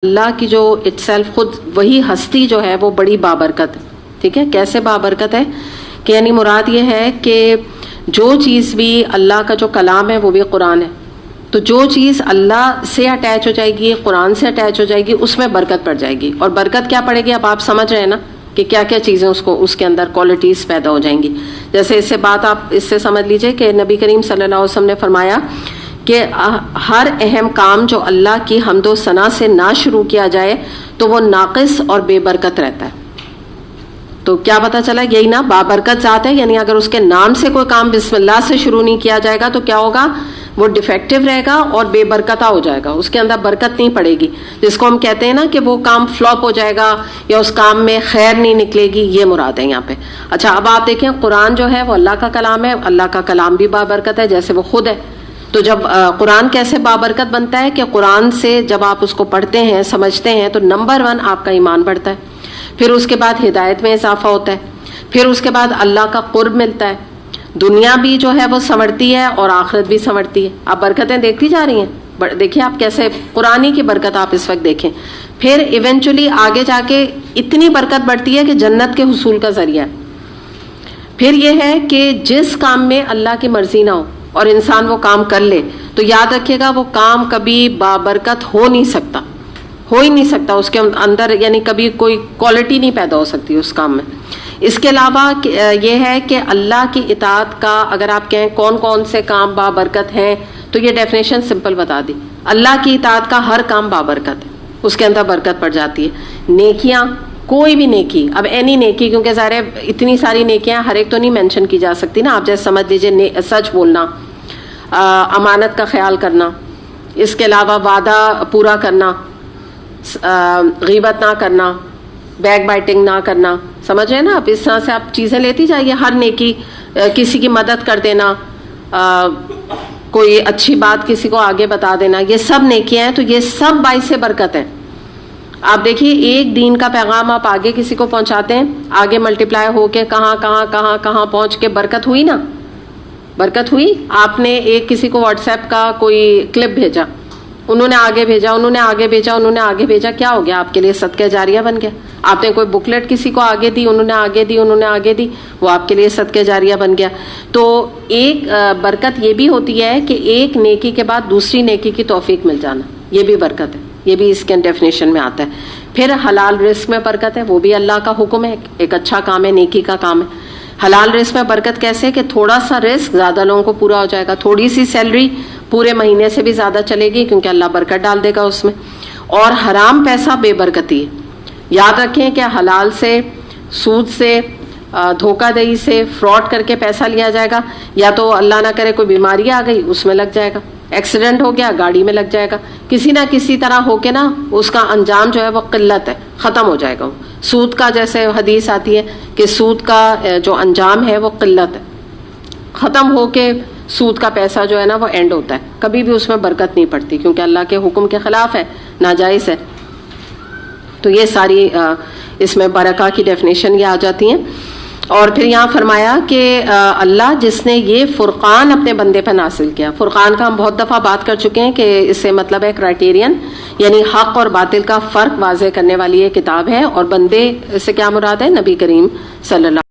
اللہ کی جو it self خود وہی ہستی جو ہے وہ بڑی بابرکت ہے. ٹھیک ہے, کیسے بابرکت ہے کہ یعنی مراد یہ ہے کہ جو چیز بھی اللہ کا جو کلام ہے وہ بھی قرآن ہے, تو جو چیز اللہ سے اٹیچ ہو جائے گی, قرآن سے اٹیچ ہو جائے گی, اس میں برکت پڑ جائے گی. اور برکت کیا پڑے گی, اب آپ سمجھ رہے ہیں نا کہ کیا کیا چیزیں اس کے اندر کوالٹیز پیدا ہو جائیں گی. جیسے اس سے بات آپ اس سے سمجھ لیجئے کہ نبی کریم صلی اللہ علیہ وسلم نے فرمایا کہ ہر اہم کام جو اللہ کی حمد و ثنا سے نہ شروع کیا جائے تو وہ ناقص اور بے برکت رہتا ہے. تو کیا پتا چلا, یہی نا بابرکت ذات ہے. یعنی اگر اس کے نام سے کوئی کام بسم اللہ سے شروع نہیں کیا جائے گا تو کیا ہوگا, وہ ڈیفیکٹو رہے گا اور بے برکتہ ہو جائے گا, اس کے اندر برکت نہیں پڑے گی, جس کو ہم کہتے ہیں نا کہ وہ کام فلاپ ہو جائے گا یا اس کام میں خیر نہیں نکلے گی, یہ مراد ہے یہاں پہ. اچھا, اب آپ دیکھیں قرآن جو ہے وہ اللہ کا کلام ہے, اللہ کا کلام بھی بابرکت ہے جیسے وہ خود ہے. تو جب قرآن کیسے بابرکت بنتا ہے کہ قرآن سے جب آپ اس کو پڑھتے ہیں سمجھتے ہیں تو نمبر 1 آپ کا ایمان بڑھتا ہے, پھر اس کے بعد ہدایت میں اضافہ ہوتا ہے, پھر اس کے بعد اللہ کا قرب ملتا ہے, دنیا بھی جو ہے وہ سنورتی ہے اور آخرت بھی سنورتی ہے. آپ برکتیں دیکھتی جا رہی ہیں, دیکھیں آپ کیسے قرآن کی برکت آپ اس وقت دیکھیں. پھر ایونچولی آگے جا کے اتنی برکت بڑھتی ہے کہ جنت کے حصول کا ذریعہ ہے. پھر یہ ہے کہ جس کام میں اللہ کی مرضی نہ ہو اور انسان وہ کام کر لے تو یاد رکھیے گا وہ کام کبھی بابرکت ہو نہیں سکتا, ہو ہی نہیں سکتا. اس کے اندر یعنی کبھی کوئی کوالٹی نہیں پیدا ہو سکتی اس کام میں. اس کے علاوہ یہ ہے کہ اللہ کی اطاعت کا اگر آپ کہیں کون کون سے کام بابرکت ہیں تو یہ ڈیفینیشن سمپل بتا دی. اللہ کی اطاعت کا ہر کام بابرکت ہے, اس کے اندر برکت پڑ جاتی ہے. نیکیاں, کوئی بھی نیکی, اب اینی نیکی, کیونکہ ظاہر ہے اتنی ساری نیکیاں ہر ایک تو نہیں مینشن کی جا سکتی نا. آپ جیسے سمجھ لیجیے سچ بولنا, امانت کا خیال کرنا, اس کے علاوہ وعدہ پورا کرنا, غیبت نہ کرنا, بیک بائٹنگ نہ کرنا, سمجھ رہے ہیں نا آپ. اس طرح سے آپ چیزیں لیتی جائیے. ہر نیکی, کسی کی مدد کر دینا, کوئی اچھی بات کسی کو آگے بتا دینا, یہ سب نیکیاں ہیں. تو یہ سب باعث برکت ہیں. آپ دیکھیے ایک دین کا پیغام آپ آگے کسی کو پہنچاتے ہیں, آگے ملٹیپلائی ہو کے کہاں کہاں کہاں کہاں پہنچ کے برکت ہوئی نا, برکت ہوئی. آپ نے ایک کسی کو واٹس ایپ کا کوئی کلپ بھیجا, انہوں نے آگے بھیجا, انہوں نے آگے بھیجا, انہوں نے آگے بھیجا, کیا ہو گیا, آپ کے لیے صدقہ جاریہ بن گیا. آپ نے کوئی بکلیٹ کسی کو آگے دی, انہوں نے آگے دی, انہوں نے آگے دی, وہ آپ کے لیے صدقہ جاریہ بن گیا. تو ایک برکت یہ بھی ہوتی ہے کہ ایک نیکی کے بعد دوسری نیکی کی توفیق مل جانا, یہ بھی برکت ہے, یہ بھی اس کے ڈیفینیشن میں آتا ہے. پھر حلال رزق میں برکت ہے, وہ بھی اللہ کا حکم ہے, ایک اچھا کام ہے, نیکی کا کام ہے. حلال رزق میں برکت کیسے کہ تھوڑا سا رزق زیادہ لوگوں کو پورا ہو جائے گا, تھوڑی سی سیلری پورے مہینے سے بھی زیادہ چلے گی کیونکہ اللہ برکت ڈال دے گا اس میں. اور حرام پیسہ بے برکتی ہے. یاد رکھیں کہ حلال سے, سود سے, دھوکہ دہی سے, فراڈ کر کے پیسہ لیا جائے گا, یا تو اللہ نہ کرے کوئی بیماری آ گئی اس میں لگ جائے گا, ایکسیڈنٹ ہو گیا گاڑی میں لگ جائے گا, کسی نہ کسی طرح ہو کے نا اس کا انجام جو ہے وہ قلت ہے, ختم ہو جائے گا. سود کا جیسے حدیث آتی ہے کہ سود کا جو انجام ہے وہ قلت ہے, ختم ہو کے سود کا پیسہ جو ہے نا وہ اینڈ ہوتا ہے, کبھی بھی اس میں برکت نہیں پڑتی کیونکہ اللہ کے حکم کے خلاف ہے, ناجائز ہے. تو یہ ساری اس میں برکہ کی ڈیفینیشن یہ آ جاتی ہیں. اور پھر یہاں فرمایا کہ اللہ جس نے یہ فرقان اپنے بندے پر نازل کیا. فرقان کا ہم بہت دفعہ بات کر چکے ہیں کہ اس سے مطلب ہے کرائٹیرین, یعنی حق اور باطل کا فرق واضح کرنے والی یہ کتاب ہے. اور بندے سے کیا مراد ہے, نبی کریم صلی اللہ